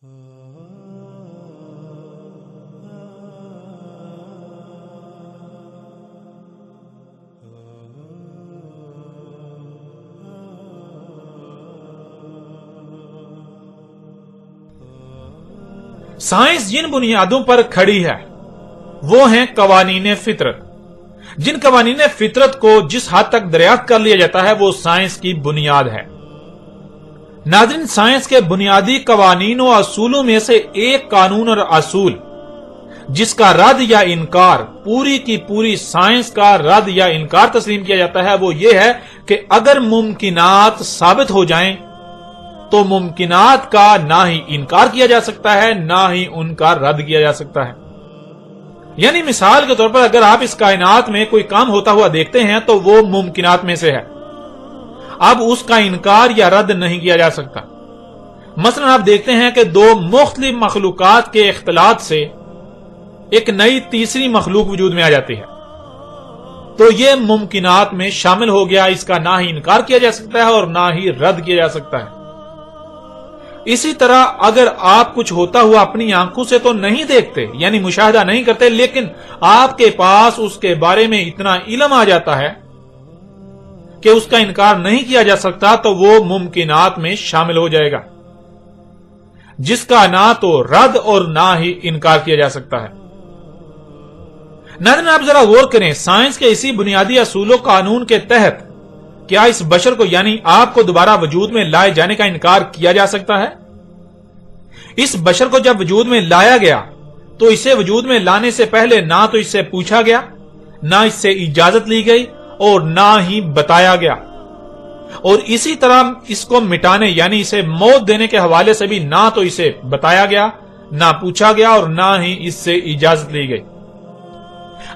Science جن بنیادوں پر کھڑی ہے وہ ہیں قوانین فطرت. جن قوانین فطرت کو جس حد تک دریافت کر لیا جاتا ہے وہ سائنس کی بنیاد ہے. ناظرین، سائنس کے بنیادی قوانین و اصولوں میں سے ایک قانون اور اصول جس کا رد یا انکار پوری کی پوری سائنس کا رد یا انکار تسلیم کیا جاتا ہے وہ یہ ہے کہ اگر ممکنات ثابت ہو جائیں تو ممکنات کا نہ ہی انکار کیا جا سکتا ہے نہ ہی ان کا رد کیا جا سکتا ہے. یعنی مثال کے طور پر اگر آپ اس کائنات میں کوئی کام ہوتا ہوا دیکھتے ہیں تو وہ ممکنات میں سے ہے. اب اس کا انکار یا رد نہیں کیا جا سکتا. مثلا آپ دیکھتے ہیں کہ دو مختلف مخلوقات کے اختلاط سے ایک نئی تیسری مخلوق وجود میں آ جاتی ہے تو یہ ممکنات میں شامل ہو گیا. اس کا نہ ہی انکار کیا جا سکتا ہے اور نہ ہی رد کیا جا سکتا ہے. اسی طرح اگر آپ کچھ ہوتا ہوا اپنی آنکھوں سے تو نہیں دیکھتے یعنی مشاہدہ نہیں کرتے لیکن آپ کے پاس اس کے بارے میں اتنا علم آ جاتا ہے کہ اس کا انکار نہیں کیا جا سکتا تو وہ ممکنات میں شامل ہو جائے گا جس کا نہ تو رد اور نہ ہی انکار کیا جا سکتا ہے. ناظرین، آپ ذرا غور کریں، سائنس کے اسی بنیادی اصول و قانون کے تحت کیا اس بشر کو یعنی آپ کو دوبارہ وجود میں لائے جانے کا انکار کیا جا سکتا ہے؟ اس بشر کو جب وجود میں لایا گیا تو اسے وجود میں لانے سے پہلے نہ تو اس سے پوچھا گیا نہ اس سے اجازت لی گئی اور نہ ہی بتایا گیا. اور اسی طرح اس کو مٹانے یعنی اسے موت دینے کے حوالے سے بھی نہ تو اسے بتایا گیا نہ پوچھا گیا اور نہ ہی اس سے اجازت لی گئی.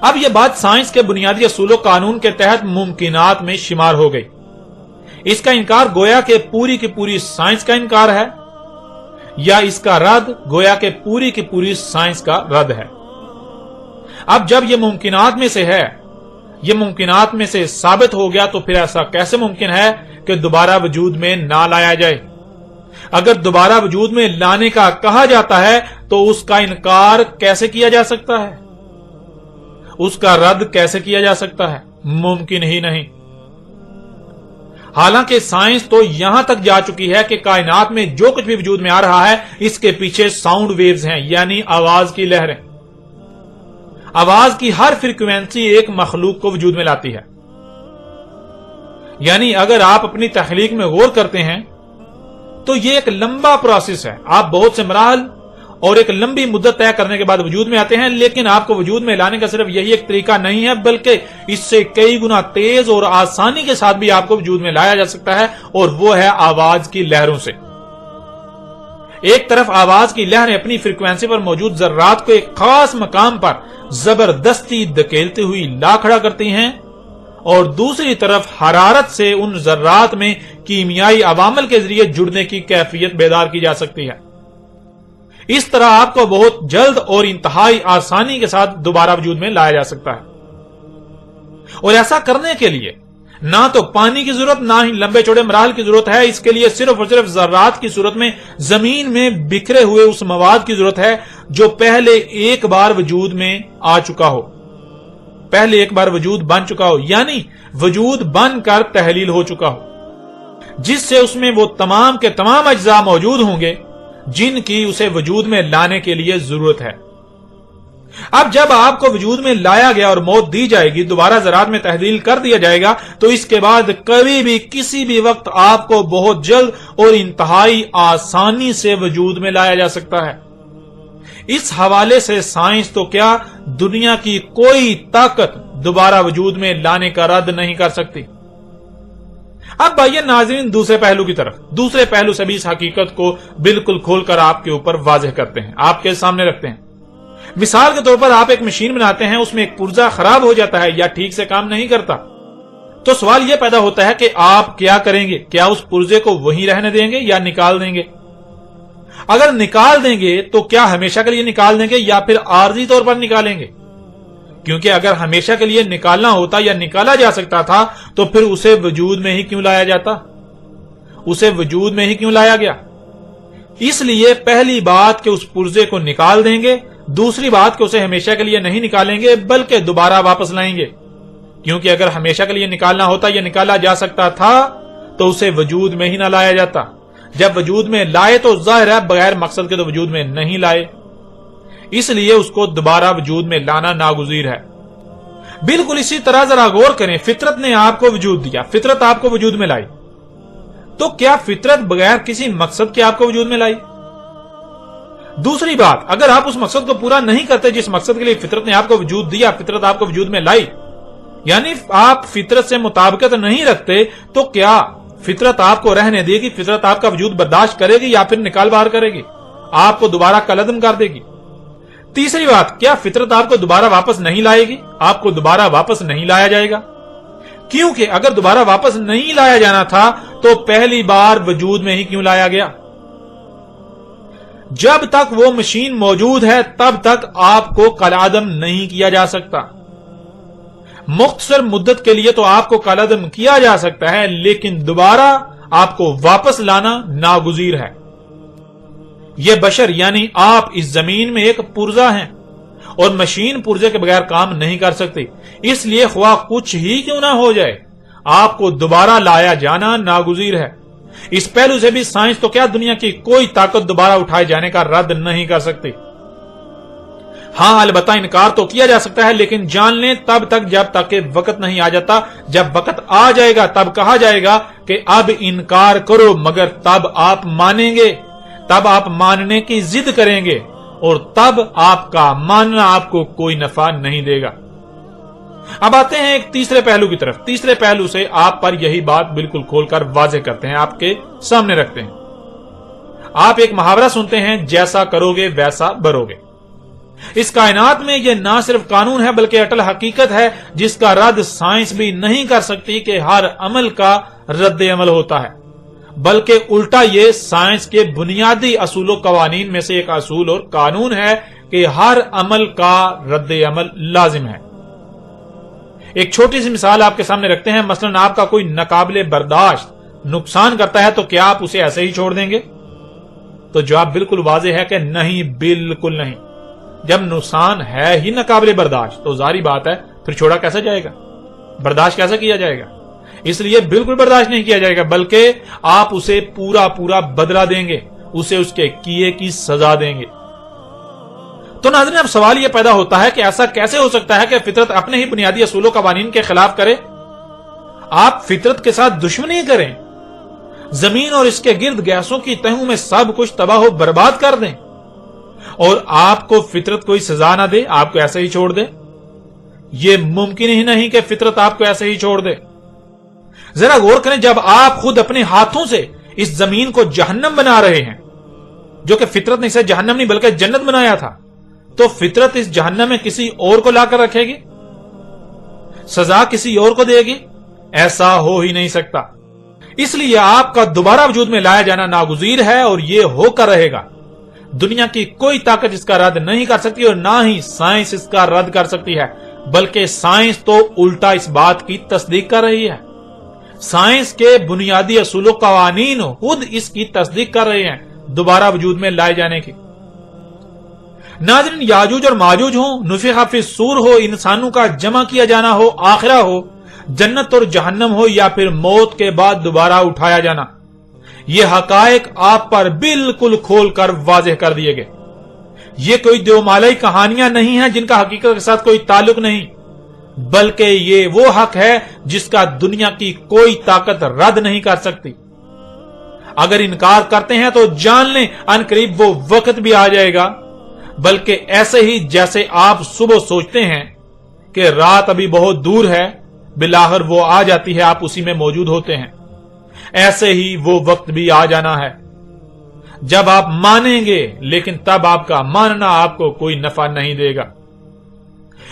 اب یہ بات سائنس کے بنیادی اصول و قانون کے تحت ممکنات میں شمار ہو گئی. اس کا انکار گویا کہ پوری کی پوری سائنس کا انکار ہے یا اس کا رد گویا کہ پوری کی پوری سائنس کا رد ہے. اب جب یہ ممکنات میں سے ہے، یہ ممکنات میں سے ثابت ہو گیا تو پھر ایسا کیسے ممکن ہے کہ دوبارہ وجود میں نہ لایا جائے؟ اگر دوبارہ وجود میں لانے کا کہا جاتا ہے تو اس کا انکار کیسے کیا جا سکتا ہے؟ اس کا رد کیسے کیا جا سکتا ہے؟ ممکن ہی نہیں. حالانکہ سائنس تو یہاں تک جا چکی ہے کہ کائنات میں جو کچھ بھی وجود میں آ رہا ہے اس کے پیچھے ساؤنڈ ویوز ہیں یعنی آواز کی لہریں. آواز کی ہر فریکوینسی ایک مخلوق کو وجود میں لاتی ہے. یعنی اگر آپ اپنی تخلیق میں غور کرتے ہیں تو یہ ایک لمبا پروسیس ہے. آپ بہت سے مراحل اور ایک لمبی مدت طے کرنے کے بعد وجود میں آتے ہیں لیکن آپ کو وجود میں لانے کا صرف یہی ایک طریقہ نہیں ہے بلکہ اس سے کئی گنا تیز اور آسانی کے ساتھ بھی آپ کو وجود میں لایا جا سکتا ہے اور وہ ہے آواز کی لہروں سے. ایک طرف آواز کی لہریں اپنی فریکوینسی پر موجود ذرات کو ایک خاص مقام پر زبردستی دھکیلتی ہوئی لا کھڑا کرتی ہیں اور دوسری طرف حرارت سے ان ذرات میں کیمیائی عوامل کے ذریعے جڑنے کی کیفیت بیدار کی جا سکتی ہے. اس طرح آپ کو بہت جلد اور انتہائی آسانی کے ساتھ دوبارہ وجود میں لایا جا سکتا ہے. اور ایسا کرنے کے لیے نہ تو پانی کی ضرورت نہ ہی لمبے چوڑے مراحل کی ضرورت ہے. اس کے لیے صرف اور صرف ذرات کی صورت میں زمین میں بکھرے ہوئے اس مواد کی ضرورت ہے جو پہلے ایک بار وجود میں آ چکا ہو، پہلے ایک بار وجود بن چکا ہو یعنی وجود بن کر تحلیل ہو چکا ہو، جس سے اس میں وہ تمام کے تمام اجزاء موجود ہوں گے جن کی اسے وجود میں لانے کے لیے ضرورت ہے. اب جب آپ کو وجود میں لایا گیا اور موت دی جائے گی، دوبارہ ذرات میں تحلیل کر دیا جائے گا تو اس کے بعد کبھی بھی کسی بھی وقت آپ کو بہت جلد اور انتہائی آسانی سے وجود میں لایا جا سکتا ہے. اس حوالے سے سائنس تو کیا دنیا کی کوئی طاقت دوبارہ وجود میں لانے کا رد نہیں کر سکتی. اب آئیے ناظرین دوسرے پہلو کی طرف، دوسرے پہلو سے بھی اس حقیقت کو بالکل کھول کر آپ کے اوپر واضح کرتے ہیں، آپ کے سامنے رکھتے ہیں. مثال کے طور پر آپ ایک مشین بناتے ہیں، اس میں ایک پرزہ خراب ہو جاتا ہے یا ٹھیک سے کام نہیں کرتا تو سوال یہ پیدا ہوتا ہے کہ آپ کیا کریں گے؟ کیا اس پرزے کو وہیں رہنے دیں گے یا نکال دیں گے؟ اگر نکال دیں گے تو کیا ہمیشہ کے لیے نکال دیں گے یا پھر عارضی طور پر نکالیں گے؟ کیونکہ اگر ہمیشہ کے لیے نکالنا ہوتا یا نکالا جا سکتا تھا تو پھر اسے وجود میں ہی کیوں لایا جاتا؟ اسے وجود میں ہی کیوں لایا گیا؟ اس لیے پہلی بات کہ اس پرزے کو نکال دیں گے، دوسری بات کہ اسے ہمیشہ کے لیے نہیں نکالیں گے بلکہ دوبارہ واپس لائیں گے، کیونکہ اگر ہمیشہ کے لیے نکالنا ہوتا یا نکالا جا سکتا تھا تو اسے وجود میں ہی نہ لایا جاتا۔ جب وجود میں لائے تو ظاہر ہے بغیر مقصد کے تو وجود میں نہیں لائے، اس لیے اس کو دوبارہ وجود میں لانا ناگزیر ہے۔ بالکل اسی طرح ذرا غور کریں، فطرت نے آپ کو وجود دیا، فطرت آپ کو وجود میں لائی، تو کیا فطرت بغیر کسی مقصد کے آپ کو وجود میں لائی؟ دوسری بات، اگر آپ اس مقصد کو پورا نہیں کرتے جس مقصد کے لیے فطرت نے آپ کو وجود دیا، فطرت آپ کو وجود میں لائی، یعنی آپ فطرت سے مطابقت نہیں رکھتے، تو کیا فطرت آپ کو رہنے دے گی؟ فطرت آپ کا وجود برداشت کرے گی یا پھر نکال باہر کرے گی، آپ کو دوبارہ کلعدم کر دے گی؟ تیسری بات، کیا فطرت آپ کو دوبارہ واپس نہیں لائے گی؟ آپ کو دوبارہ واپس نہیں لایا جائے گا، کیونکہ اگر دوبارہ واپس نہیں لایا جانا تھا تو پہلی بار وجود میں ہی کیوں لایا گیا؟ جب تک وہ مشین موجود ہے تب تک آپ کو کالعدم نہیں کیا جا سکتا۔ مختصر مدت کے لیے تو آپ کو کالعدم کیا جا سکتا ہے، لیکن دوبارہ آپ کو واپس لانا ناگزیر ہے۔ یہ بشر یعنی آپ اس زمین میں ایک پرزہ ہیں اور مشین پرزے کے بغیر کام نہیں کر سکتی، اس لیے خواہ کچھ ہی کیوں نہ ہو جائے آپ کو دوبارہ لایا جانا ناگزیر ہے۔ اس پہلو سے بھی سائنس تو کیا دنیا کی کوئی طاقت دوبارہ اٹھائے جانے کا رد نہیں کر سکتی۔ ہاں البتہ انکار تو کیا جا سکتا ہے، لیکن جان لیں تب تک جب تک کہ وقت نہیں آ جاتا۔ جب وقت آ جائے گا تب کہا جائے گا کہ اب انکار کرو، مگر تب آپ مانیں گے، تب آپ ماننے کی ضد کریں گے اور تب آپ کا ماننا آپ کو کوئی نفع نہیں دے گا۔ اب آتے ہیں ایک تیسرے پہلو کی طرف۔ تیسرے پہلو سے آپ پر یہی بات بالکل کھول کر واضح کرتے ہیں، آپ کے سامنے رکھتے ہیں۔ آپ ایک محاورہ سنتے ہیں، جیسا کرو گے ویسا بھرو گے۔ اس کائنات میں یہ نہ صرف قانون ہے بلکہ اٹل حقیقت ہے جس کا رد سائنس بھی نہیں کر سکتی کہ ہر عمل کا رد عمل ہوتا ہے، بلکہ الٹا یہ سائنس کے بنیادی اصول و قوانین میں سے ایک اصول اور قانون ہے کہ ہر عمل کا رد عمل لازم ہے۔ ایک چھوٹی سی مثال آپ کے سامنے رکھتے ہیں، مثلا آپ کا کوئی ناقابل برداشت نقصان کرتا ہے تو کیا آپ اسے ایسے ہی چھوڑ دیں گے؟ تو جواب بالکل واضح ہے کہ نہیں، بالکل نہیں۔ جب نقصان ہے ہی ناقابل برداشت تو ظاہری بات ہے پھر چھوڑا کیسے جائے گا، برداشت کیسے کیا جائے گا؟ اس لیے بالکل برداشت نہیں کیا جائے گا، بلکہ آپ اسے پورا بدلہ دیں گے، اسے اس کے کیے کی سزا دیں گے۔ تو ناظرین اب سوال یہ پیدا ہوتا ہے کہ ایسا کیسے ہو سکتا ہے کہ فطرت اپنے ہی بنیادی اصول و قوانین کے خلاف کرے؟ آپ فطرت کے ساتھ دشمنی کریں، زمین اور اس کے گرد گیسوں کی تہوں میں سب کچھ تباہ و برباد کر دیں اور آپ کو فطرت کوئی سزا نہ دے، آپ کو ایسے ہی چھوڑ دے؟ یہ ممکن ہی نہیں کہ فطرت آپ کو ایسے ہی چھوڑ دے۔ ذرا غور کریں، جب آپ خود اپنے ہاتھوں سے اس زمین کو جہنم بنا رہے ہیں، جو کہ فطرت نے اسے جہنم نہیں بلکہ جنت بنایا تھا، تو فطرت اس جہنم میں کسی اور کو لا کر رکھے گی؟ سزا کسی اور کو دے گی؟ ایسا ہو ہی نہیں سکتا۔ اس لیے آپ کا دوبارہ وجود میں لایا جانا ناگزیر ہے اور یہ ہو کر رہے گا۔ دنیا کی کوئی طاقت اس کا رد نہیں کر سکتی اور نہ ہی سائنس اس کا رد کر سکتی ہے، بلکہ سائنس تو الٹا اس بات کی تصدیق کر رہی ہے۔ سائنس کے بنیادی اصول و قوانین خود اس کی تصدیق کر رہے ہیں دوبارہ وجود میں لائے جانے کی۔ ناظرین، یاجوج اور ماجوج ہوں، نفخ فی الصور ہو، انسانوں کا جمع کیا جانا ہو، آخرہ ہو، جنت اور جہنم ہو، یا پھر موت کے بعد دوبارہ اٹھایا جانا، یہ حقائق آپ پر بالکل کھول کر واضح کر دیے گئے۔ یہ کوئی دیومالائی کہانیاں نہیں ہیں جن کا حقیقت کے ساتھ کوئی تعلق نہیں، بلکہ یہ وہ حق ہے جس کا دنیا کی کوئی طاقت رد نہیں کر سکتی۔ اگر انکار کرتے ہیں تو جان لیں ان قریب وہ وقت بھی آ جائے گا، بلکہ ایسے ہی جیسے آپ صبح سوچتے ہیں کہ رات ابھی بہت دور ہے، بالآخر وہ آ جاتی ہے، آپ اسی میں موجود ہوتے ہیں، ایسے ہی وہ وقت بھی آ جانا ہے جب آپ مانیں گے، لیکن تب آپ کا ماننا آپ کو کوئی نفع نہیں دے گا۔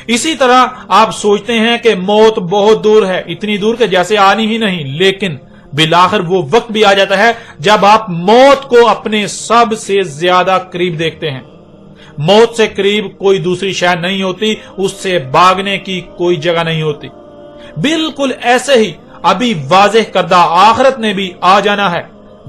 اسی طرح آپ سوچتے ہیں کہ موت بہت دور ہے، اتنی دور کہ جیسے آنی ہی نہیں، لیکن بالآخر وہ وقت بھی آ جاتا ہے جب آپ موت کو اپنے سب سے زیادہ قریب دیکھتے ہیں۔ موت سے قریب کوئی دوسری شے نہیں ہوتی، اس سے بھاگنے کی کوئی جگہ نہیں ہوتی۔ بالکل ایسے ہی ابھی واضح کردہ آخرت نے بھی آ جانا ہے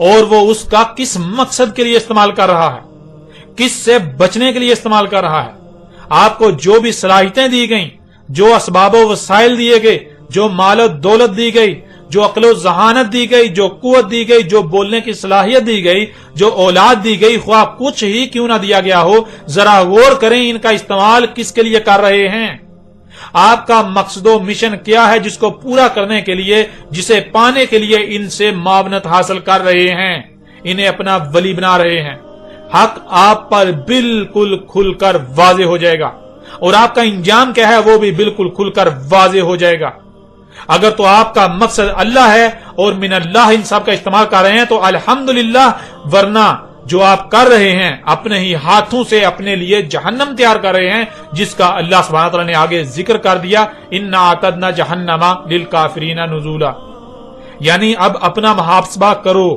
اور وہ اس کا کس مقصد کے لیے استعمال کر رہا ہے, کس سے بچنے کے لیے استعمال کر رہا ہے. آپ کو جو بھی صلاحیتیں دی گئیں, جو اسباب و وسائل دیے گئے, جو مال و دولت دی گئی, جو عقل و ذہانت دی گئی, جو قوت دی گئی, جو بولنے کی صلاحیت دی گئی, جو اولاد دی گئی, خواہ کچھ ہی کیوں نہ دیا گیا ہو, ذرا غور کریں ان کا استعمال کس کے لیے کر رہے ہیں. آپ کا مقصد و مشن کیا ہے جس کو پورا کرنے کے لیے, جسے پانے کے لیے ان سے معاونت حاصل کر رہے ہیں, انہیں اپنا ولی بنا رہے ہیں. حق آپ پر بالکل کھل کر واضح ہو جائے گا, اور آپ کا انجام کیا ہے وہ بھی بالکل کھل کر واضح ہو جائے گا. اگر تو آپ کا مقصد اللہ ہے اور من اللہ ان سب کا استعمال کر رہے ہیں تو الحمدللہ, ورنہ جو آپ کر رہے ہیں اپنے ہی ہاتھوں سے اپنے لیے جہنم تیار کر رہے ہیں, جس کا اللہ سبحانہ تعالیٰ نے آگے ذکر کر دیا, انا اعتدنا جہنم للکافرین نزولا. یعنی اب اپنا محاسبہ کرو.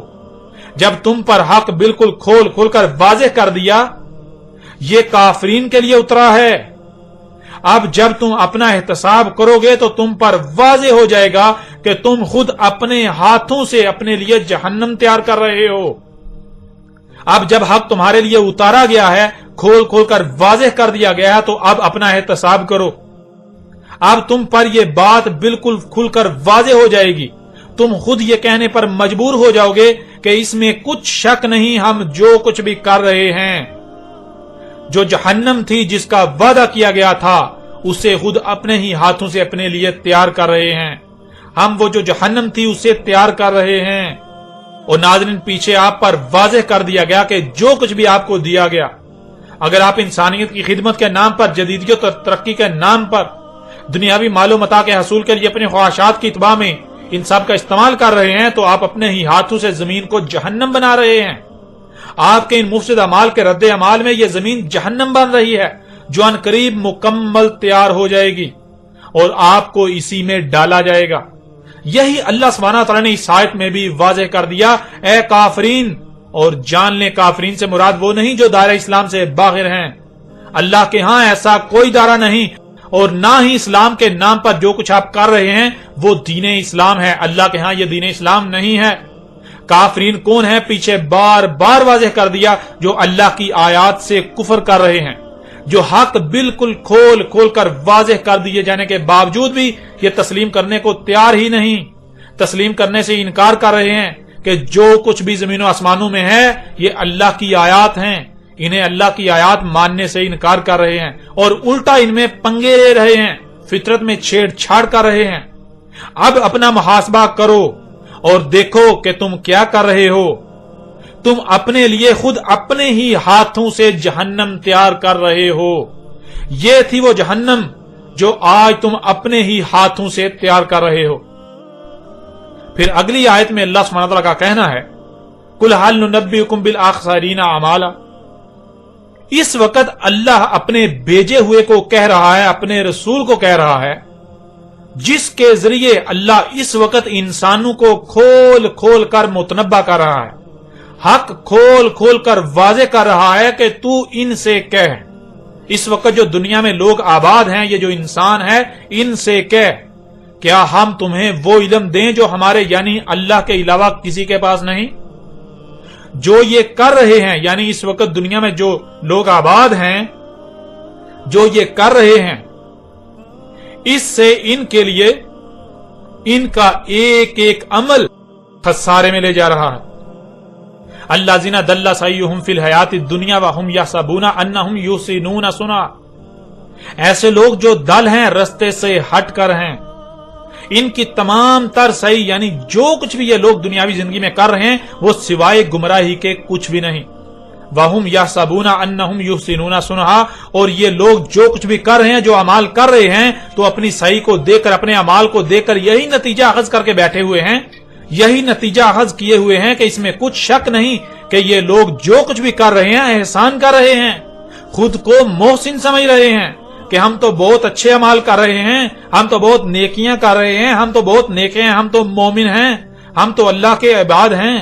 جب تم پر حق بالکل کھول کر واضح کر دیا, یہ کافرین کے لیے اترا ہے. اب جب تم اپنا احتساب کرو گے تو تم پر واضح ہو جائے گا کہ تم خود اپنے ہاتھوں سے اپنے لیے جہنم تیار کر رہے ہو. اب جب حق تمہارے لیے اتارا گیا ہے, کھول کر واضح کر دیا گیا ہے, تو اب اپنا احتساب کرو. اب تم پر یہ بات بالکل کھل کر واضح ہو جائے گی. تم خود یہ کہنے پر مجبور ہو جاؤ گے کہ اس میں کچھ شک نہیں, ہم جو کچھ بھی کر رہے ہیں, جو جہنم تھی جس کا وعدہ کیا گیا تھا, اسے خود اپنے ہی ہاتھوں سے اپنے لیے تیار کر رہے ہیں. ہم وہ جو جہنم تھی اسے تیار کر رہے ہیں. اور ناظرین, پیچھے آپ پر واضح کر دیا گیا کہ جو کچھ بھی آپ کو دیا گیا, اگر آپ انسانیت کی خدمت کے نام پر, جدیدیت اور ترقی کے نام پر, دنیاوی مال و متاع کے حصول کے لیے اپنی خواہشات کی اتباع میں ان سب کا استعمال کر رہے ہیں, تو آپ اپنے ہی ہاتھوں سے زمین کو جہنم بنا رہے ہیں. آپ کے ان مفسد اعمال کے رد عمال میں یہ زمین جہنم بن رہی ہے, جو ان قریب مکمل تیار ہو جائے گی اور آپ کو اسی میں ڈالا جائے گا. یہی اللہ سبحانہ تعالیٰ نے اس آیت میں بھی واضح کر دیا, اے کافرین. اور جان لیں کافرین سے مراد وہ نہیں جو دائرہ اسلام سے باہر ہیں. اللہ کے ہاں ایسا کوئی دائرہ نہیں, اور نہ ہی اسلام کے نام پر جو کچھ آپ کر رہے ہیں وہ دین اسلام ہے. اللہ کے ہاں یہ دین اسلام نہیں ہے. کافرین کون ہے؟ پیچھے بار بار واضح کر دیا, جو اللہ کی آیات سے کفر کر رہے ہیں, جو حق بالکل کھول کر واضح کر دیے جانے کے باوجود بھی یہ تسلیم کرنے کو تیار ہی نہیں, تسلیم کرنے سے انکار کر رہے ہیں کہ جو کچھ بھی زمین و آسمانوں میں ہے یہ اللہ کی آیات ہیں. انہیں اللہ کی آیات ماننے سے انکار کر رہے ہیں, اور الٹا ان میں پنگے لے رہے ہیں, فطرت میں چھیڑ چھاڑ کر رہے ہیں. اب اپنا محاسبہ کرو اور دیکھو کہ تم کیا کر رہے ہو. تم اپنے لیے خود اپنے ہی ہاتھوں سے جہنم تیار کر رہے ہو. یہ تھی وہ جہنم جو آج تم اپنے ہی ہاتھوں سے تیار کر رہے ہو. پھر اگلی آیت میں اللہ سبحانہ تعالیٰ کا کہنا ہے, قُلْ هَلْ نُنَبِّئُكُم بِالْأَخْسَرِينَ أَعْمَالًا. اس وقت اللہ اپنے بھیجے ہوئے کو کہہ رہا ہے, اپنے رسول کو کہہ رہا ہے, جس کے ذریعے اللہ اس وقت انسانوں کو کھول کر متنبہ کر رہا ہے, حق کھول کر واضح کر رہا ہے کہ تو ان سے کہہ. اس وقت جو دنیا میں لوگ آباد ہیں, یہ جو انسان ہے, ان سے کہہ, کیا ہم تمہیں وہ علم دیں جو ہمارے یعنی اللہ کے علاوہ کسی کے پاس نہیں. جو یہ کر رہے ہیں, یعنی اس وقت دنیا میں جو لوگ آباد ہیں, جو یہ کر رہے ہیں, اس سے ان کے لیے ان کا ایک ایک عمل خسارے میں لے جا رہا ہے. الذین ضل سعیہم فی الحیات الدنیا وہم یحسبون انہم یحسنون صنعا. ایسے لوگ جو دل ہیں, رستے سے ہٹ کر ہیں, ان کی تمام تر صحیح یعنی جو کچھ بھی یہ لوگ دنیاوی زندگی میں کر رہے ہیں وہ سوائے گمراہی کے کچھ بھی نہیں. وَهُمْ يَحْسَبُونَ أَنَّهُمْ يُحْسِنُونَ صُنْعًا. اور یہ لوگ جو کچھ بھی کر رہے ہیں, جو اعمال کر رہے ہیں, تو اپنی صحیح کو دیکھ کر, اپنے اعمال کو دیکھ کر یہی نتیجہ اخذ کر کے بیٹھے ہوئے ہیں, یہی نتیجہ اخذ کیے ہوئے ہیں کہ اس میں کچھ شک نہیں کہ یہ لوگ جو کچھ بھی کر رہے ہیں احسان کر رہے ہیں, خود کو محسن سمجھ رہے ہیں کہ ہم تو بہت اچھے اعمال کر رہے ہیں, ہم تو بہت نیکیاں کر رہے ہیں, ہم تو بہت نیک ہیں, ہم تو مومن ہیں, ہم تو اللہ کے عباد ہیں.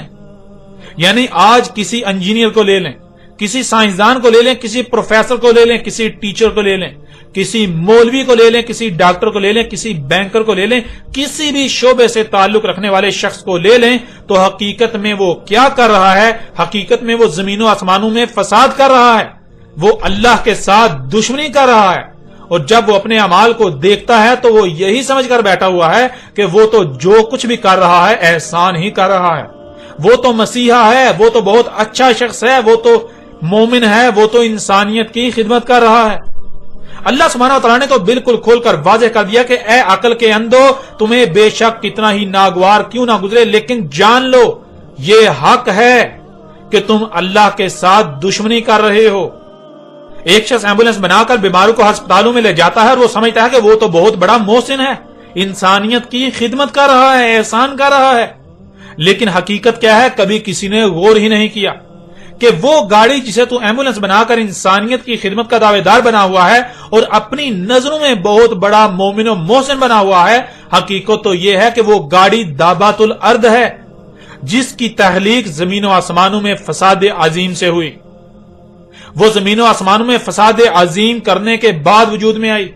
یعنی آج کسی انجینئر کو لے لیں, کسی سائنسدان کو لے لیں, کسی پروفیسر کو لے لیں, کسی ٹیچر کو لے لیں, کسی مولوی کو لے لیں، کسی ڈاکٹر کو لے لیں، کسی بینکر کو لے لیں، کسی بھی شعبے سے تعلق رکھنے والے شخص کو لے لیں، تو حقیقت میں وہ کیا کر رہا ہے؟ حقیقت میں وہ زمین و آسمانوں میں فساد کر رہا ہے، وہ اللہ کے ساتھ دشمنی کر رہا ہے۔ اور جب وہ اپنے اعمال کو دیکھتا ہے تو وہ یہی سمجھ کر بیٹھا ہوا ہے کہ وہ تو جو کچھ بھی کر رہا ہے احسان ہی کر رہا ہے، وہ تو مسیحا ہے، وہ تو بہت اچھا شخص ہے، وہ تو مومن ہے، وہ تو انسانیت کی خدمت کر رہا ہے۔ اللہ سبحانہ و تعالیٰ نے تو بالکل کھول کر واضح کر دیا کہ اے عقل کے اندھو، تمہیں بے شک کتنا ہی ناگوار کیوں نہ گزرے، لیکن جان لو یہ حق ہے کہ تم اللہ کے ساتھ دشمنی کر رہے ہو۔ ایک شخص ایمبولینس بنا کر بیماروں کو ہسپتالوں میں لے جاتا ہے اور وہ سمجھتا ہے کہ وہ تو بہت بڑا محسن ہے، انسانیت کی خدمت کر رہا ہے، احسان کر رہا ہے، لیکن حقیقت کیا ہے؟ کبھی کسی نے غور ہی نہیں کیا کہ وہ گاڑی جسے تو ایمبولینس بنا کر انسانیت کی خدمت کا دعوے دار بنا ہوا ہے اور اپنی نظروں میں بہت بڑا مومن و محسن بنا ہوا ہے، حقیقت تو یہ ہے کہ وہ گاڑی دابۃ الارض ہے، جس کی تخلیق زمین و آسمانوں میں فساد عظیم سے ہوئی۔ وہ زمین و آسمانوں میں فساد عظیم کرنے کے بعد وجود میں آئی۔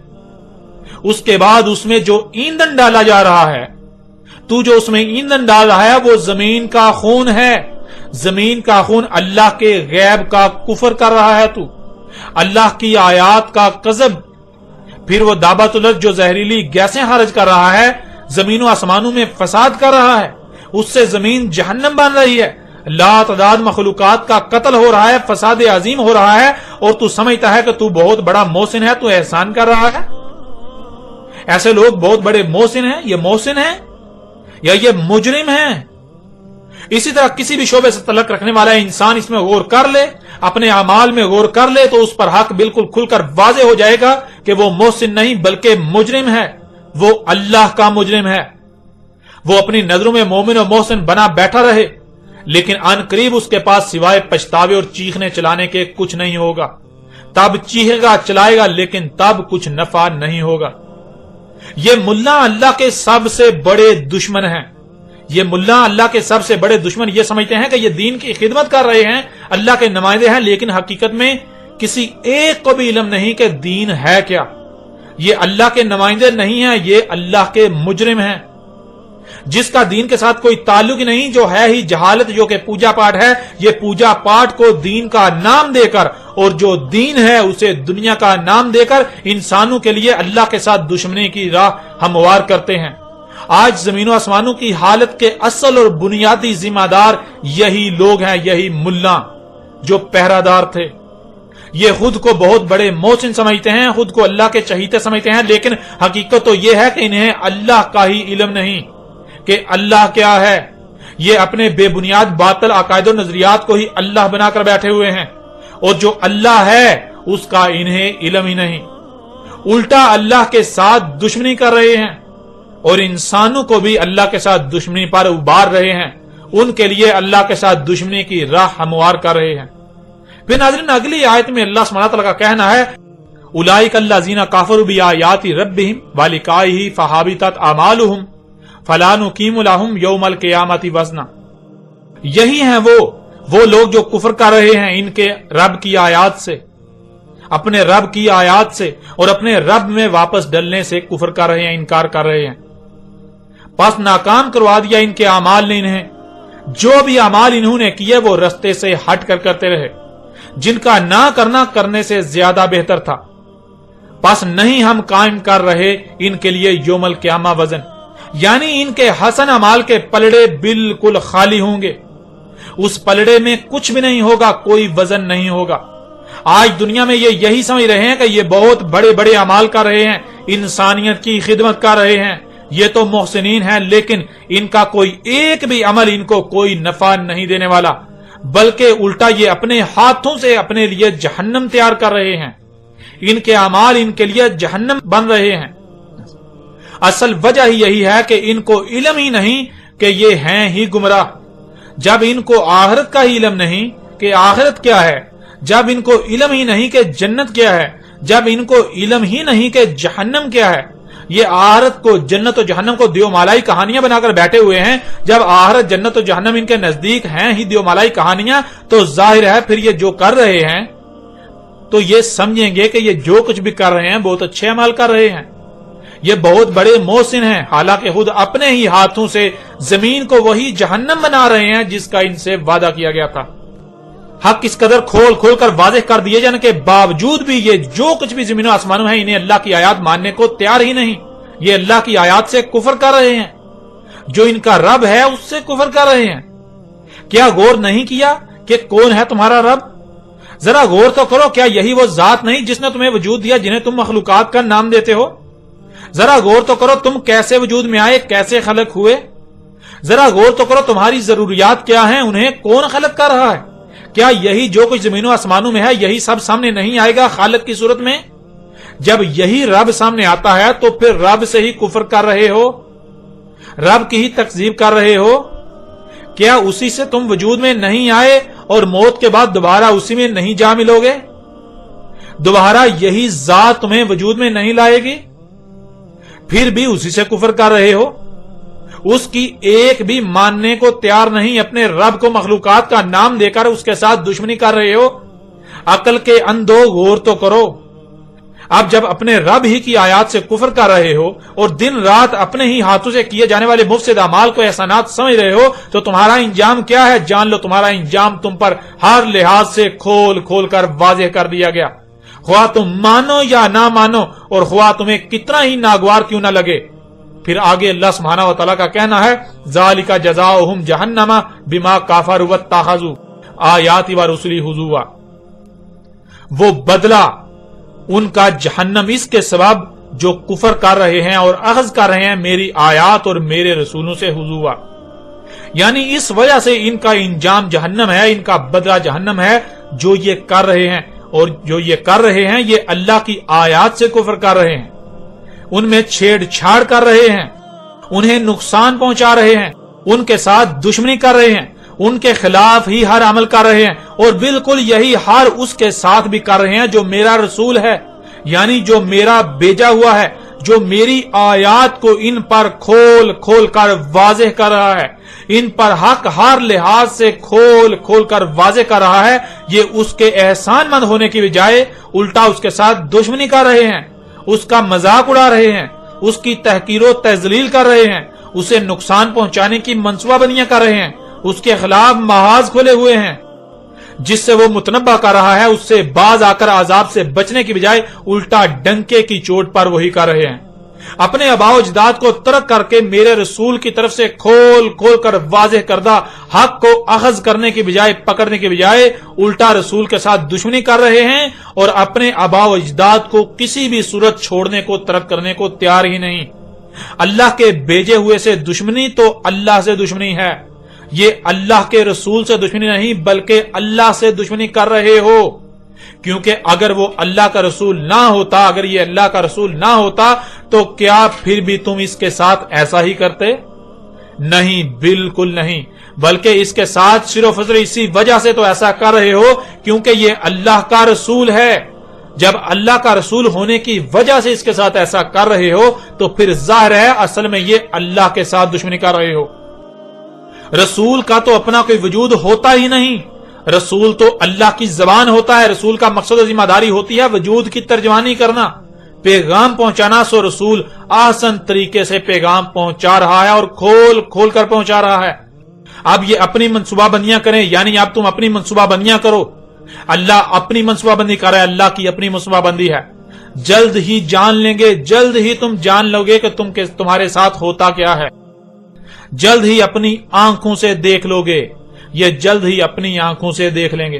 اس کے بعد اس میں جو ایندھن ڈالا جا رہا ہے، تو جو اس میں ایندھن ڈال رہا ہے وہ زمین کا خون ہے، زمین کا خون، اللہ کے غیب کا کفر کر رہا ہے، تو اللہ کی آیات کا کذب، پھر وہ دابۃ الارض جو زہریلی گیسیں خارج کر رہا ہے، زمین و آسمانوں میں فساد کر رہا ہے، اس سے زمین جہنم بن رہی ہے، لا تعداد مخلوقات کا قتل ہو رہا ہے، فساد عظیم ہو رہا ہے، اور تو سمجھتا ہے کہ تو بہت بڑا محسن ہے، تو احسان کر رہا ہے۔ ایسے لوگ بہت بڑے محسن ہیں، یہ محسن ہیں یا یہ مجرم ہیں؟ اسی طرح کسی بھی شعبے سے تعلق رکھنے والا انسان اس میں غور کر لے، اپنے اعمال میں غور کر لے، تو اس پر حق بالکل کھل کر واضح ہو جائے گا کہ وہ محسن نہیں بلکہ مجرم ہے، وہ اللہ کا مجرم ہے۔ وہ اپنی نظروں میں مومن و محسن بنا بیٹھا رہے، لیکن ان قریب اس کے پاس سوائے پچھتاوے اور چیخنے چلانے کے کچھ نہیں ہوگا۔ تب چیخے گا، چلائے گا، لیکن تب کچھ نفع نہیں ہوگا۔ یہ ملا اللہ کے سب سے بڑے دشمن ہیں، یہ ملا اللہ کے سب سے بڑے دشمن یہ سمجھتے ہیں کہ یہ دین کی خدمت کر رہے ہیں، اللہ کے نمائندے ہیں، لیکن حقیقت میں کسی ایک کو بھی علم نہیں کہ دین ہے کیا۔ یہ اللہ کے نمائندے نہیں ہیں، یہ اللہ کے مجرم ہیں، جس کا دین کے ساتھ کوئی تعلق ہی نہیں، جو ہے ہی جہالت، جو کہ پوجا پاٹ ہے، یہ پوجا پاٹ کو دین کا نام دے کر، اور جو دین ہے اسے دنیا کا نام دے کر انسانوں کے لیے اللہ کے ساتھ دشمنی کی راہ ہموار کرتے ہیں۔ آج زمین و آسمانوں کی حالت کے اصل اور بنیادی ذمہ دار یہی لوگ ہیں، یہی ملا جو پہرہ دار تھے۔ یہ خود کو بہت بڑے محسن سمجھتے ہیں، خود کو اللہ کے چہیتے سمجھتے ہیں، لیکن حقیقت تو یہ ہے کہ انہیں اللہ کا ہی علم نہیں کہ اللہ کیا ہے۔ یہ اپنے بے بنیاد باطل عقائد و نظریات کو ہی اللہ بنا کر بیٹھے ہوئے ہیں، اور جو اللہ ہے اس کا انہیں علم ہی نہیں، الٹا اللہ کے ساتھ دشمنی کر رہے ہیں، اور انسانوں کو بھی اللہ کے ساتھ دشمنی پر ابھار رہے ہیں، ان کے لیے اللہ کے ساتھ دشمنی کی راہ ہموار کر رہے ہیں۔ پھر ناظرین اگلی آیت میں اللہ سبحانہ وتعالی کا کہنا ہے، اولئک الذین کفروا بآیات ربہم ولقائہ فحبطت اعمالہم فلا نقیم لہم یوم القیامۃ وزنا۔ یہی ہیں وہ لوگ جو کفر کر رہے ہیں ان کے رب کی آیات سے، اپنے رب کی آیات سے، اور اپنے رب میں واپس ڈلنے سے کفر کر رہے ہیں، انکار کر رہے ہیں۔ پس ناکام کروا دیا ان کے اعمال نے انہیں، جو بھی اعمال انہوں نے کیے وہ رستے سے ہٹ کر کرتے رہے، جن کا نہ کرنے سے زیادہ بہتر تھا۔ پس نہیں ہم قائم کر رہے ان کے لیے یوم القیامہ وزن، یعنی ان کے حسن اعمال کے پلڑے بالکل خالی ہوں گے، اس پلڑے میں کچھ بھی نہیں ہوگا، کوئی وزن نہیں ہوگا۔ آج دنیا میں یہ یہی سمجھ رہے ہیں کہ یہ بہت بڑے بڑے اعمال کر رہے ہیں، انسانیت کی خدمت کر رہے ہیں، یہ تو محسنین ہیں، لیکن ان کا کوئی ایک بھی عمل ان کو کوئی نفع نہیں دینے والا، بلکہ الٹا یہ اپنے ہاتھوں سے اپنے لیے جہنم تیار کر رہے ہیں، ان کے اعمال ان کے لیے جہنم بن رہے ہیں۔ اصل وجہ ہی یہی ہے کہ ان کو علم ہی نہیں کہ یہ ہیں ہی گمراہ۔ جب ان کو آخرت کا ہی علم نہیں کہ آخرت کیا ہے، جب ان کو علم ہی نہیں کہ جنت کیا ہے، جب ان کو علم ہی نہیں کہ جہنم کیا ہے، یہ آخرت کو، جنت و جہنم کو دیو مالائی کہانیاں بنا کر بیٹھے ہوئے ہیں۔ جب آخرت، جنت و جہنم ان کے نزدیک ہیں ہی دیو مالائی کہانیاں، تو ظاہر ہے پھر یہ جو کر رہے ہیں تو یہ سمجھیں گے کہ یہ جو کچھ بھی کر رہے ہیں بہت اچھے عمل کر رہے ہیں، یہ بہت بڑے محسن ہیں، حالانکہ خود اپنے ہی ہاتھوں سے زمین کو وہی جہنم بنا رہے ہیں جس کا ان سے وعدہ کیا گیا تھا۔ حق اس قدر کھول کھول کر واضح کر دیے جانے کے باوجود بھی یہ جو کچھ بھی زمین و آسمانوں ہیں انہیں اللہ کی آیات ماننے کو تیار ہی نہیں، یہ اللہ کی آیات سے کفر کر رہے ہیں، جو ان کا رب ہے اس سے کفر کر رہے ہیں۔ کیا غور نہیں کیا کہ کون ہے تمہارا رب؟ ذرا غور تو کرو، کیا یہی وہ ذات نہیں جس نے تمہیں وجود دیا جنہیں تم مخلوقات کا نام دیتے ہو؟ ذرا غور تو کرو تم کیسے وجود میں آئے، کیسے خلق ہوئے؟ ذرا غور تو کرو تمہاری ضروریات کیا ہیں، انہیں کون خلق کر رہا ہے؟ کیا یہی جو کچھ زمین و آسمانوں میں ہے یہی سب سامنے نہیں آئے گا خالق کی صورت میں؟ جب یہی رب سامنے آتا ہے تو پھر رب سے ہی کفر کر رہے ہو، رب کی ہی تکذیب کر رہے ہو۔ کیا اسی سے تم وجود میں نہیں آئے اور موت کے بعد دوبارہ اسی میں نہیں جا ملو گے؟ دوبارہ یہی ذات تمہیں وجود میں نہیں لائے گی؟ پھر بھی اسی سے کفر کر رہے ہو، اس کی ایک بھی ماننے کو تیار نہیں، اپنے رب کو مخلوقات کا نام دے کر اس کے ساتھ دشمنی کر رہے ہو۔ عقل کے اندھو غور تو کرو، اب جب اپنے رب ہی کی آیات سے کفر کر رہے ہو اور دن رات اپنے ہی ہاتھوں سے کیے جانے والے مفسد اعمال کو احسانات سمجھ رہے ہو تو تمہارا انجام کیا ہے؟ جان لو تمہارا انجام تم پر ہر لحاظ سے کھول کھول کر واضح کر دیا گیا، خواہ تم مانو یا نہ مانو اور خواہ تمہیں کتنا ہی ناگوار کیوں نہ لگے۔ پھر آگے اللہ سبحانہ و تعالیٰ کا کہنا ہے ذالک جزاؤہم جہنم بما کفروا واتخذوا آیاتی ورسلی ہزوا، وہ بدلہ ان کا جہنم اس کے سبب جو کفر کر رہے ہیں اور اخذ کر رہے ہیں میری آیات اور میرے رسولوں سے ہزوا، یعنی اس وجہ سے ان کا انجام جہنم ہے، ان کا بدلہ جہنم ہے جو یہ کر رہے ہیں، اور جو یہ کر رہے ہیں یہ اللہ کی آیات سے کفر کر رہے ہیں، ان میں چھیڑ چھاڑ کر رہے ہیں، انہیں نقصان پہنچا رہے ہیں، ان کے ساتھ دشمنی کر رہے ہیں، ان کے خلاف ہی ہر عمل کر رہے ہیں، اور بالکل یہی ہر اس کے ساتھ بھی کر رہے ہیں جو میرا رسول ہے، یعنی جو میرا بھیجا ہوا ہے، جو میری آیات کو ان پر کھول کھول کر واضح کر رہا ہے، ان پر حق ہر لحاظ سے کھول کھول کر واضح کر رہا ہے، یہ اس کے احسان مند ہونے کی بجائے الٹا اس کے ساتھ دشمنی کر رہے ہیں، اس کا مذاق اڑا رہے ہیں، اس کی تحقیر و تذلیل کر رہے ہیں، اسے نقصان پہنچانے کی منصوبہ بندیاں کر رہے ہیں، اس کے خلاف محاذ کھلے ہوئے ہیں، جس سے وہ متنبہ کر رہا ہے اس سے باز آ کر عذاب سے بچنے کی بجائے الٹا ڈنکے کی چوٹ پر وہی کر رہے ہیں، اپنے آباء و اجداد کو ترک کر کے میرے رسول کی طرف سے کھول کھول کر واضح کردہ حق کو اخذ کرنے کی بجائے، پکڑنے کی بجائے الٹا رسول کے ساتھ دشمنی کر رہے ہیں اور اپنے آباء و اجداد کو کسی بھی صورت چھوڑنے کو، ترک کرنے کو تیار ہی نہیں۔ اللہ کے بھیجے ہوئے سے دشمنی تو اللہ سے دشمنی ہے، یہ اللہ کے رسول سے دشمنی نہیں بلکہ اللہ سے دشمنی کر رہے ہو، کیونکہ اگر وہ اللہ کا رسول نہ ہوتا، اگر یہ اللہ کا رسول نہ ہوتا تو کیا پھر بھی تم اس کے ساتھ ایسا ہی کرتے؟ نہیں، بالکل نہیں، بلکہ اس کے ساتھ صرف اسی وجہ سے تو ایسا کر رہے ہو کیونکہ یہ اللہ کا رسول ہے۔ جب اللہ کا رسول ہونے کی وجہ سے اس کے ساتھ ایسا کر رہے ہو تو پھر ظاہر ہے اصل میں یہ اللہ کے ساتھ دشمنی کر رہے ہو۔ رسول کا تو اپنا کوئی وجود ہوتا ہی نہیں، رسول تو اللہ کی زبان ہوتا ہے، رسول کا مقصد و ذمہ داری ہوتی ہے وجود کی ترجمانی کرنا، پیغام پہنچانا، سو رسول آسان طریقے سے پیغام پہنچا رہا ہے اور کھول کھول کر پہنچا رہا ہے۔ اب یہ اپنی منصوبہ بندیاں کریں، یعنی اب تم اپنی منصوبہ بندیاں کرو، اللہ اپنی منصوبہ بندی کر رہا ہے، اللہ کی اپنی منصوبہ بندی ہے، جلد ہی جان لیں گے، جلد ہی تم جان لو گے کہ تمہارے ساتھ ہوتا کیا ہے، جلد ہی اپنی آنکھوں سے دیکھ لو گے، یہ جلد ہی اپنی آنکھوں سے دیکھ لیں گے۔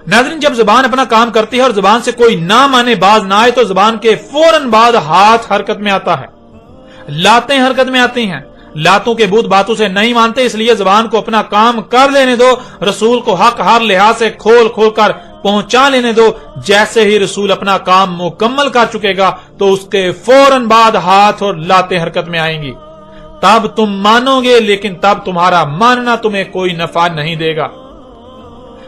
ناظرین، جب زبان اپنا کام کرتی ہے اور زبان سے کوئی نہ مانے، باز نہ آئے، تو زبان کے فوراً بعد ہاتھ حرکت میں آتا ہے، لاتیں حرکت میں آتی ہیں، لاتوں کے بت باتوں سے نہیں مانتے، اس لیے زبان کو اپنا کام کر لینے دو، رسول کو حق ہر لحاظ سے کھول کھول کر پہنچا لینے دو، جیسے ہی رسول اپنا کام مکمل کر چکے گا تو اس کے فوراً بعد ہاتھ اور لاتیں حرکت میں آئیں گی، تب تم مانو گے، لیکن تب تمہارا ماننا تمہیں کوئی نفع نہیں دے گا۔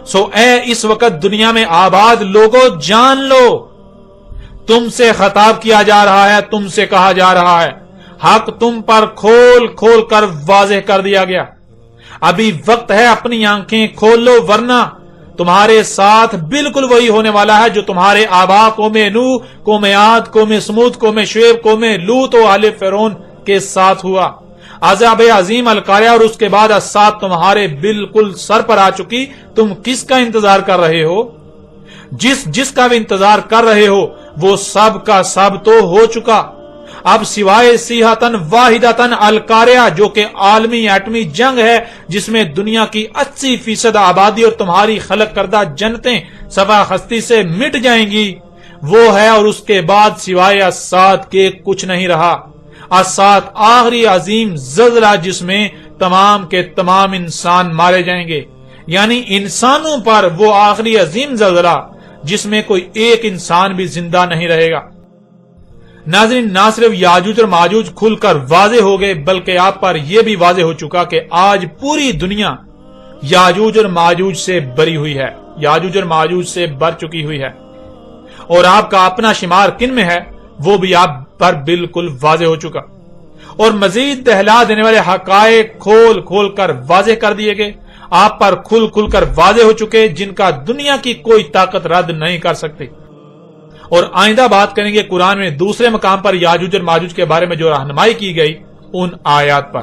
سو اے اس وقت دنیا میں آباد لوگوں، جان لو تم سے خطاب کیا جا رہا ہے، تم سے کہا جا رہا ہے، حق تم پر کھول کھول کر واضح کر دیا گیا، ابھی وقت ہے اپنی آنکھیں کھول لو، ورنہ تمہارے ساتھ بالکل وہی ہونے والا ہے جو تمہارے آبا قوم نوح، قوم عاد، قوم سمود، قوم شعیب، قوم لوط و آل فرعون کے ساتھ ہوا۔ عذاب عظیم القاریہ اور اس کے بعد الساعۃ تمہارے بالکل سر پر آ چکی، تم کس کا انتظار کر رہے ہو؟ جس کا بھی انتظار کر رہے ہو وہ سب کا سب تو ہو چکا۔ اب سوائے صیحۃ واحدۃ القاریہ جو کہ عالمی ایٹمی جنگ ہے جس میں دنیا کی 80% آبادی اور تمہاری خلق کردہ جنتیں صفا خستی سے مٹ جائیں گی، وہ ہے، اور اس کے بعد سوائے الساعۃ کے کچھ نہیں رہا۔ الساعۃ آخری عظیم زلزلہ جس میں تمام کے تمام انسان مارے جائیں گے، یعنی انسانوں پر وہ آخری عظیم زلزلہ جس میں کوئی ایک انسان بھی زندہ نہیں رہے گا۔ ناظرین، نہ صرف یاجوج اور ماجوج کھل کر واضح ہو گئے بلکہ آپ پر یہ بھی واضح ہو چکا کہ آج پوری دنیا یاجوج اور ماجوج سے بری ہوئی ہے، یاجوج اور ماجوج سے بر چکی ہوئی ہے، اور آپ کا اپنا شمار کن میں ہے وہ بھی آپ پر بالکل واضح ہو چکا، اور مزید دہلا دینے والے حقائق کھول کھول کر واضح کر دیے گئے، آپ پر کھل کھل کر واضح ہو چکے جن کا دنیا کی کوئی طاقت رد نہیں کر سکتی۔ اور آئندہ بات کریں گے قرآن میں دوسرے مقام پر یاجوج اور ماجوج کے بارے میں جو رہنمائی کی گئی ان آیات پر۔